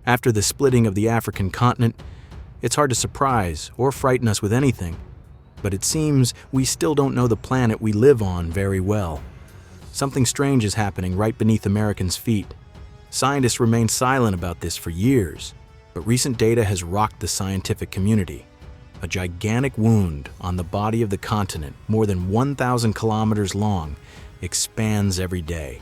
After the splitting of the African continent, it's hard to surprise or frighten us with anything, but it seems we still don't know the planet we live on very well. Something strange is happening right beneath Americans' feet. Scientists remained silent about this for years, but recent data has rocked the scientific community. A gigantic wound on the body of the continent, more than 1,000 kilometers long, expands every day.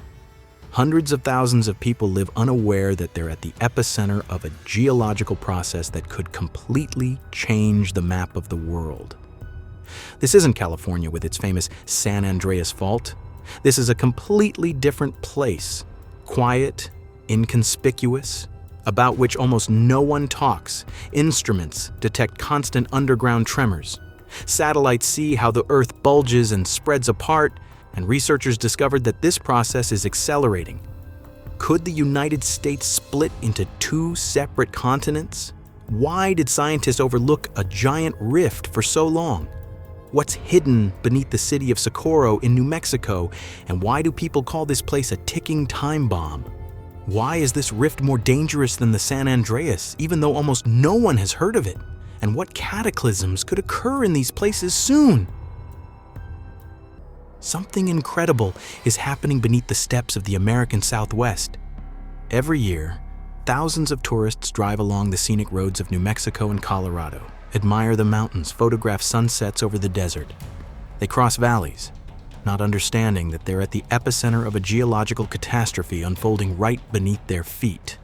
Hundreds of thousands of people live unaware that they're at the epicenter of a geological process that could completely change the map of the world. This isn't California with its famous San Andreas Fault. This is a completely different place, quiet, inconspicuous, about which almost no one talks. Instruments detect constant underground tremors. Satellites see how the Earth bulges and spreads apart, and researchers discovered that this process is accelerating. Could the United States split into two separate continents? Why did scientists overlook a giant rift for so long? What's hidden beneath the city of Socorro in New Mexico, and why do people call this place a ticking time bomb? Why is this rift more dangerous than the San Andreas, even though almost no one has heard of it? And what cataclysms could occur in these places soon? Something incredible is happening beneath the steppes of the American Southwest. Every year, thousands of tourists drive along the scenic roads of New Mexico and Colorado, admire the mountains, photograph sunsets over the desert. They cross valleys, not understanding that they're at the epicenter of a geological catastrophe unfolding right beneath their feet.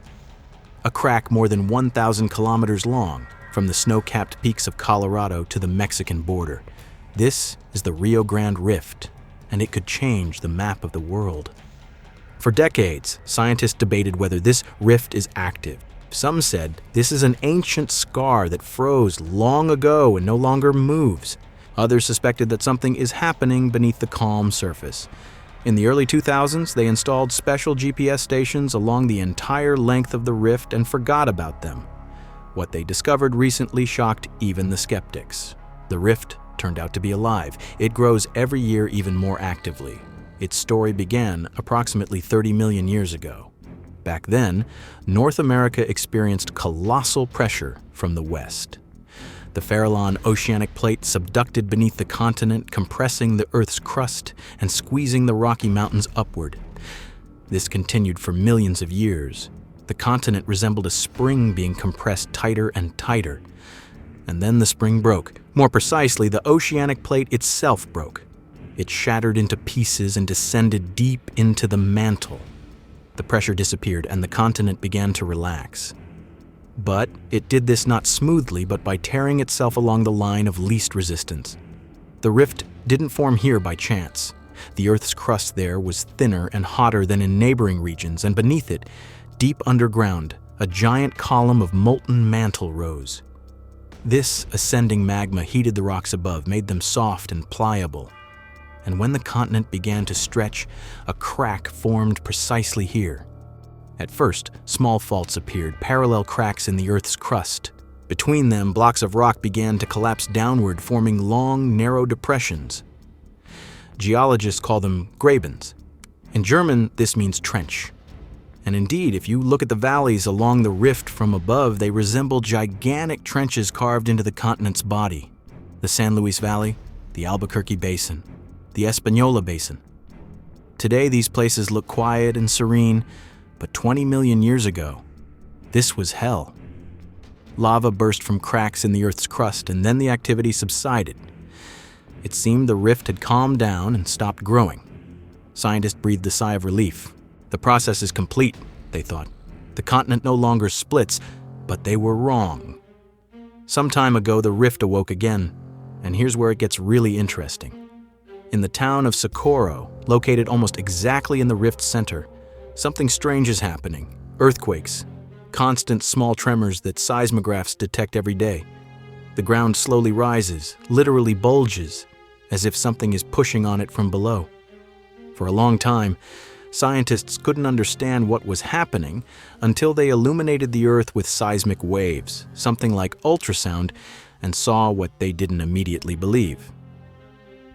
A crack more than 1,000 kilometers long from the snow-capped peaks of Colorado to the Mexican border. This is the Rio Grande Rift, and it could change the map of the world. For decades, scientists debated whether this rift is active. Some said this is an ancient scar that froze long ago and no longer moves. Others suspected that something is happening beneath the calm surface. In the early 2000s, they installed special GPS stations along the entire length of the rift and forgot about them. What they discovered recently shocked even the skeptics. The rift turned out to be alive. It grows every year even more actively. Its story began approximately 30 million years ago. Back then, North America experienced colossal pressure from the west. The Farallon oceanic plate subducted beneath the continent, compressing the Earth's crust and squeezing the Rocky Mountains upward. This continued for millions of years. The continent resembled a spring being compressed tighter and tighter. And then the spring broke. More precisely, the oceanic plate itself broke. It shattered into pieces and descended deep into the mantle. The pressure disappeared and the continent began to relax. But it did this not smoothly, but by tearing itself along the line of least resistance. The rift didn't form here by chance. The Earth's crust there was thinner and hotter than in neighboring regions, and beneath it, deep underground, a giant column of molten mantle rose. This ascending magma heated the rocks above, made them soft and pliable. And when the continent began to stretch, a crack formed precisely here. At first, small faults appeared, parallel cracks in the Earth's crust. Between them, blocks of rock began to collapse downward, forming long, narrow depressions. Geologists call them grabens. In German, this means trench. And indeed, if you look at the valleys along the rift from above, they resemble gigantic trenches carved into the continent's body. The San Luis Valley, the Albuquerque Basin, the Espanola Basin. Today, these places look quiet and serene, but 20 million years ago, this was hell. Lava burst from cracks in the Earth's crust, and then the activity subsided. It seemed the rift had calmed down and stopped growing. Scientists breathed a sigh of relief. The process is complete, they thought. The continent no longer splits, but they were wrong. Some time ago, the rift awoke again, and here's where it gets really interesting. In the town of Socorro, located almost exactly in the rift's center, something strange is happening. Earthquakes, constant small tremors that seismographs detect every day. The ground slowly rises, literally bulges, as if something is pushing on it from below. For a long time, scientists couldn't understand what was happening until they illuminated the Earth with seismic waves, something like ultrasound, and saw what they didn't immediately believe.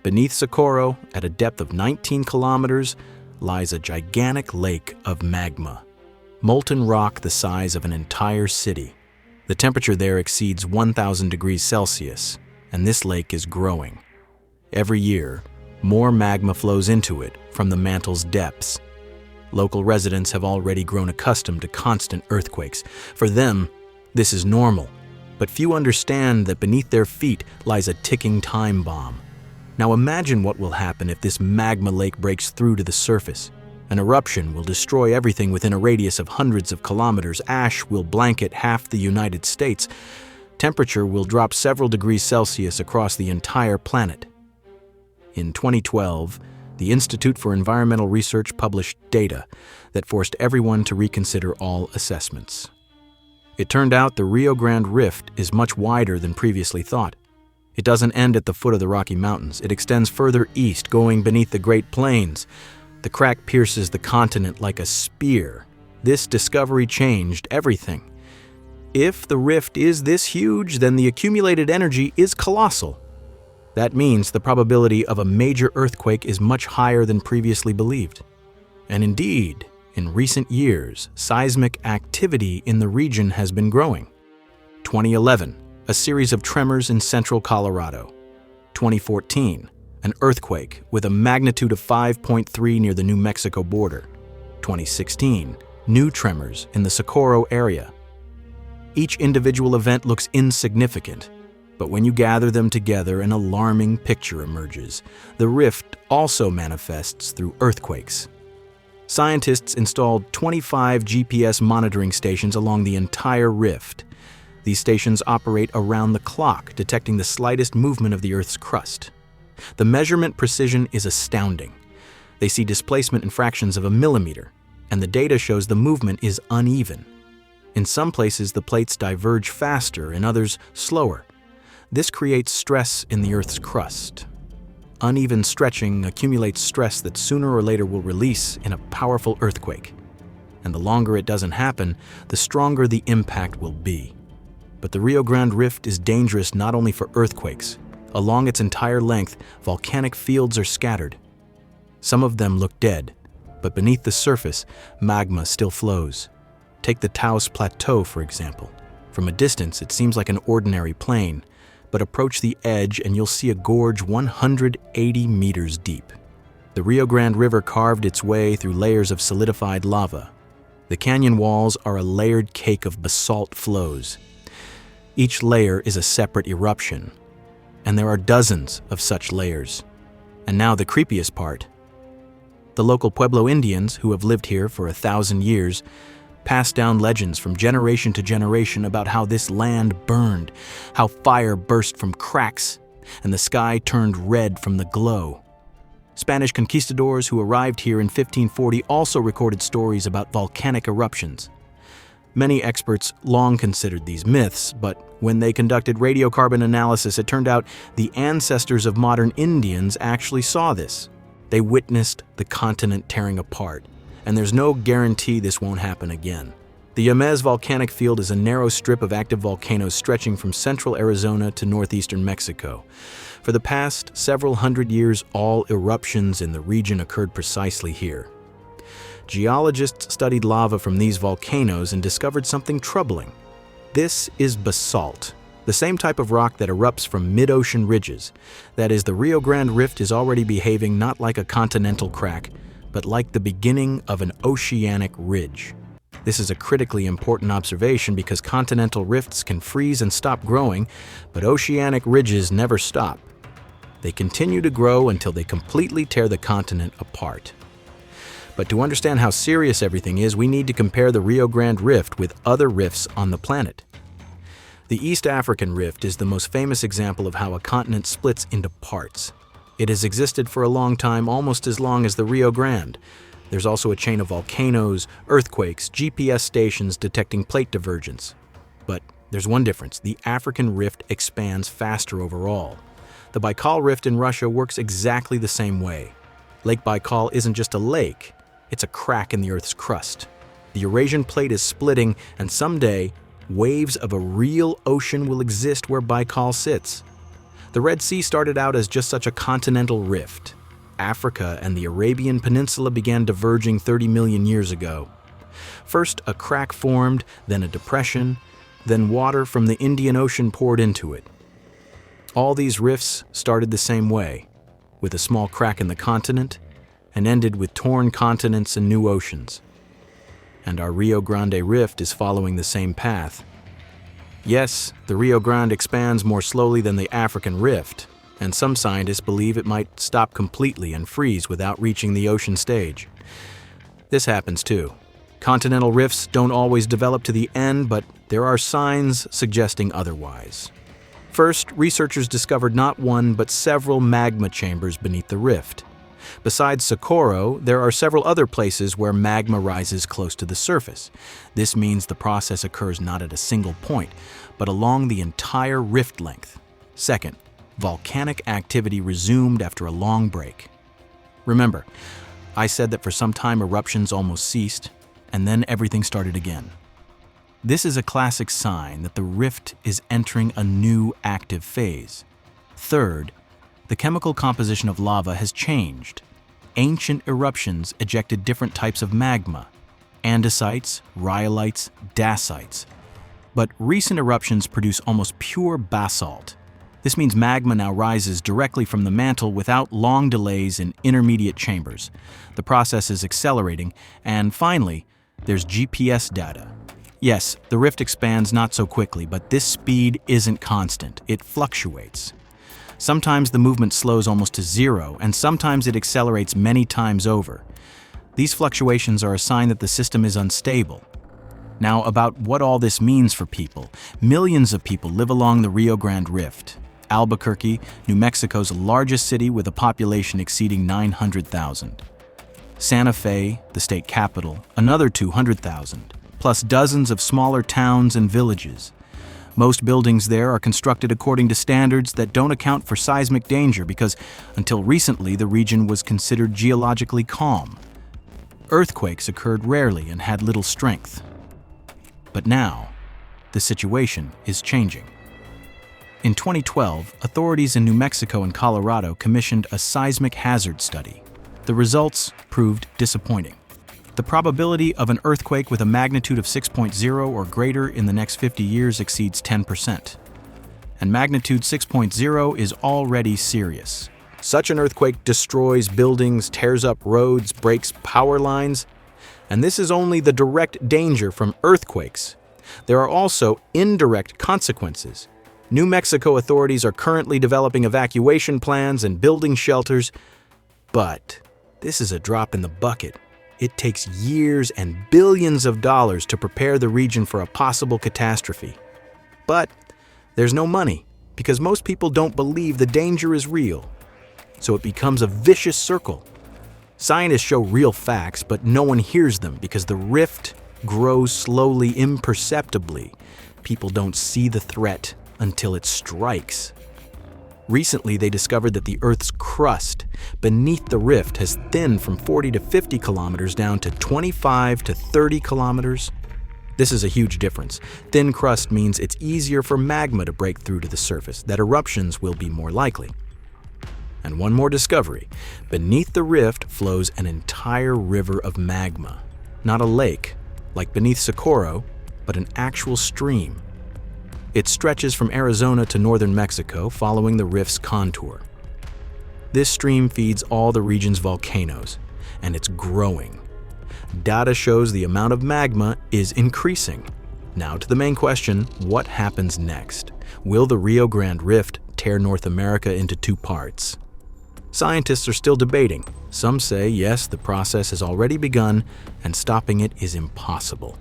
Beneath Socorro, at a depth of 19 kilometers, lies a gigantic lake of magma. molten rock the size of an entire city. The temperature there exceeds 1,000 degrees Celsius, and this lake is growing. Every year, more magma flows into it from the mantle's depths. Local residents have already grown accustomed to constant earthquakes. For them, this is normal, but few understand that beneath their feet lies a ticking time bomb. Now imagine what will happen if this magma lake breaks through to the surface. An eruption will destroy everything within a radius of hundreds of kilometers. Ash will blanket half the United States. Temperature will drop several degrees Celsius across the entire planet. In 2012, the Institute for Environmental Research published data that forced everyone to reconsider all assessments. It turned out the Rio Grande Rift is much wider than previously thought. It doesn't end at the foot of the Rocky Mountains. It extends further east, going beneath the Great Plains. The crack pierces the continent like a spear. This discovery changed everything. If the rift is this huge, then the accumulated energy is colossal. That means the probability of a major earthquake is much higher than previously believed. And indeed, in recent years, seismic activity in the region has been growing. 2011, a series of tremors in central Colorado. 2014, an earthquake with a magnitude of 5.3 near the New Mexico border. 2016, new tremors in the Socorro area. Each individual event looks insignificant, but when you gather them together, an alarming picture emerges. The rift also manifests through earthquakes. Scientists installed 25 GPS monitoring stations along the entire rift. These stations operate around the clock, detecting the slightest movement of the Earth's crust. The measurement precision is astounding. They see displacement in fractions of a millimeter, and the data shows the movement is uneven. In some places, the plates diverge faster, in others, slower. This creates stress in the Earth's crust. Uneven stretching accumulates stress that sooner or later will release in a powerful earthquake. And the longer it doesn't happen, the stronger the impact will be. But the Rio Grande Rift is dangerous not only for earthquakes. Along its entire length, volcanic fields are scattered. Some of them look dead, but beneath the surface, magma still flows. Take the Taos Plateau, for example. From a distance, it seems like an ordinary plain, but approach the edge and you'll see a gorge 180 meters deep. The Rio Grande River carved its way through layers of solidified lava. The canyon walls are a layered cake of basalt flows. Each layer is a separate eruption, and there are dozens of such layers. And now the creepiest part. The local Pueblo Indians, who have lived here for 1,000 years, passed down legends from generation to generation about how this land burned, how fire burst from cracks, and the sky turned red from the glow. Spanish conquistadors who arrived here in 1540 also recorded stories about volcanic eruptions. Many experts long considered these myths, but when they conducted radiocarbon analysis, it turned out the ancestors of modern Indians actually saw this. They witnessed the continent tearing apart, and there's no guarantee this won't happen again. The Yamez volcanic field is a narrow strip of active volcanoes stretching from central Arizona to northeastern Mexico. For the past several hundred years, all eruptions in the region occurred precisely here. Geologists studied lava from these volcanoes and discovered something troubling. This is basalt, the same type of rock that erupts from mid-ocean ridges. That is, the Rio Grande Rift is already behaving not like a continental crack, but like the beginning of an oceanic ridge. This is a critically important observation because continental rifts can freeze and stop growing, but oceanic ridges never stop. They continue to grow until they completely tear the continent apart. But to understand how serious everything is, we need to compare the Rio Grande Rift with other rifts on the planet. The East African Rift is the most famous example of how a continent splits into parts. It has existed for a long time, almost as long as the Rio Grande. There's also a chain of volcanoes, earthquakes, GPS stations detecting plate divergence. But there's one difference. The African Rift expands faster overall. The Baikal Rift in Russia works exactly the same way. Lake Baikal isn't just a lake, it's a crack in the Earth's crust. The Eurasian plate is splitting, and someday, waves of a real ocean will exist where Baikal sits. The Red Sea started out as just such a continental rift. Africa and the Arabian Peninsula began diverging 30 million years ago. First, a crack formed, then a depression, then water from the Indian Ocean poured into it. All these rifts started the same way, with a small crack in the continent, and ended with torn continents and new oceans. And our Rio Grande Rift is following the same path. Yes, the Rio Grande expands more slowly than the African Rift, and some scientists believe it might stop completely and freeze without reaching the ocean stage. This happens too. Continental rifts don't always develop to the end, but there are signs suggesting otherwise. First, researchers discovered not one but several magma chambers beneath the rift. Besides Socorro, there are several other places where magma rises close to the surface. This means the process occurs not at a single point, but along the entire rift length. Second, volcanic activity resumed after a long break. Remember, I said that for some time eruptions almost ceased, and then everything started again. This is a classic sign that the rift is entering a new active phase. Third, the chemical composition of lava has changed. Ancient eruptions ejected different types of magma: andesites, rhyolites, dacites. But recent eruptions produce almost pure basalt. This means magma now rises directly from the mantle without long delays in intermediate chambers. The process is accelerating, and finally, there's GPS data. Yes, the rift expands not so quickly, but this speed isn't constant. It fluctuates. Sometimes the movement slows almost to zero, and sometimes it accelerates many times over. These fluctuations are a sign that the system is unstable. Now, about what all this means for people. Millions of people live along the Rio Grande Rift. Albuquerque, New Mexico's largest city with a population exceeding 900,000. Santa Fe, the state capital, another 200,000, plus dozens of smaller towns and villages. Most buildings there are constructed according to standards that don't account for seismic danger because, until recently, the region was considered geologically calm. Earthquakes occurred rarely and had little strength. But now, the situation is changing. In 2012, authorities in New Mexico and Colorado commissioned a seismic hazard study. The results proved disappointing. The probability of an earthquake with a magnitude of 6.0 or greater in the next 50 years exceeds 10%. And magnitude 6.0 is already serious. Such an earthquake destroys buildings, tears up roads, breaks power lines. And this is only the direct danger from earthquakes. There are also indirect consequences. New Mexico authorities are currently developing evacuation plans and building shelters. But this is a drop in the bucket. It takes years and billions of dollars to prepare the region for a possible catastrophe. But there's no money because most people don't believe the danger is real. So it becomes a vicious circle. Scientists show real facts, but no one hears them because the rift grows slowly, imperceptibly. People don't see the threat until it strikes. Recently, they discovered that the Earth's crust beneath the rift has thinned from 40 to 50 kilometers down to 25 to 30 kilometers. This is a huge difference. Thin crust means it's easier for magma to break through to the surface, that eruptions will be more likely. And one more discovery. Beneath the rift flows an entire river of magma. Not a lake, like beneath Socorro, but an actual stream. It stretches from Arizona to northern Mexico, following the rift's contour. This stream feeds all the region's volcanoes, and it's growing. Data shows the amount of magma is increasing. Now to the main question, what happens next? Will the Rio Grande Rift tear North America into two parts? Scientists are still debating. Some say, yes, the process has already begun, and stopping it is impossible.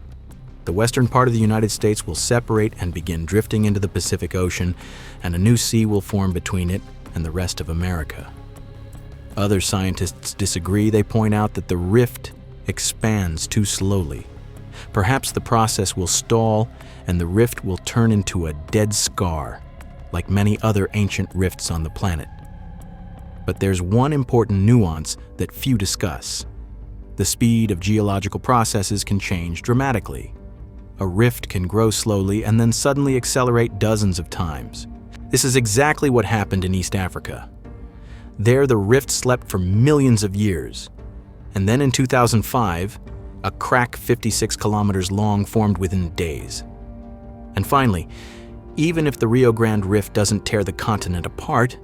The western part of the United States will separate and begin drifting into the Pacific Ocean, and a new sea will form between it and the rest of America. Other scientists disagree. They point out that the rift expands too slowly. Perhaps the process will stall and the rift will turn into a dead scar, like many other ancient rifts on the planet. But there's one important nuance that few discuss. The speed of geological processes can change dramatically. A rift can grow slowly and then suddenly accelerate dozens of times. This is exactly what happened in East Africa. There, the rift slept for millions of years. And then in 2005, a crack 56 kilometers long formed within days. And finally, even if the Rio Grande Rift doesn't tear the continent apart,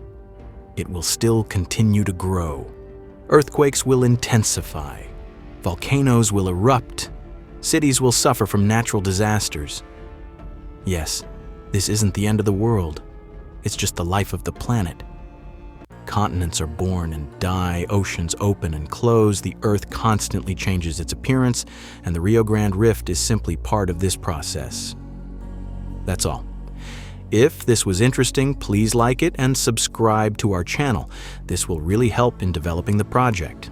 it will still continue to grow. Earthquakes will intensify. Volcanoes will erupt. Cities will suffer from natural disasters. Yes, this isn't the end of the world. It's just the life of the planet. Continents are born and die, oceans open and close, the Earth constantly changes its appearance, and the Rio Grande Rift is simply part of this process. That's all. If this was interesting, please like it and subscribe to our channel. This will really help in developing the project.